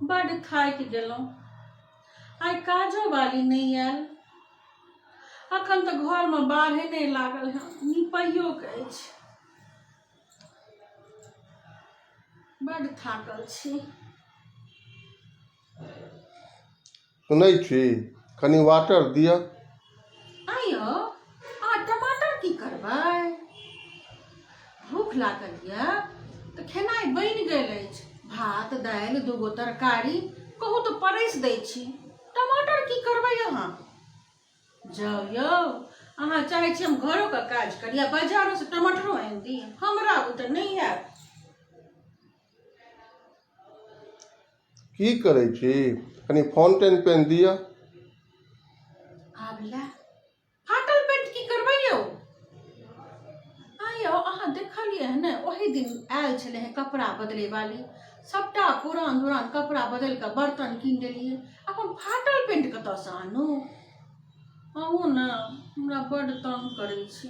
बड़ थाकि गेलहुँ। आइ काजो वाली नहीं आयल। अखन तऽ घर में बाढ़े नहीं लागल है, निपैयो के अछि। बड़ थाकल छी। सुनै छी कनी वाटर दिया। आइयो आ टमाटर की करबै? भूख लागल यऽ तऽ खेनाइ बनि गेल अछि। भात दालि दूगो तरकारी कहू तऽ परसि दै छी। टमाटर की करबै अहाँ? जाउ यौ, अहाँ चाहै छी हम घरो का काज करी या बाजारों से टमाटरो आनि दी? हमरा बुते नहीं हैत। की करै छी? कनी फाउंटेन पेन दिया। आब ला फाटल पेंट की करबै यौ? आइयो अहाँ देखलियै है ने, ओही दिन आयल छले है कपड़ा बदले वाली। सबटा पुरान दुरान कपड़ा बदल के बर्तन कीन देलियै। अपन फाटल पेंट कतऽ से आनू? अहूँ ने हमरा बड़ तंग करै छी।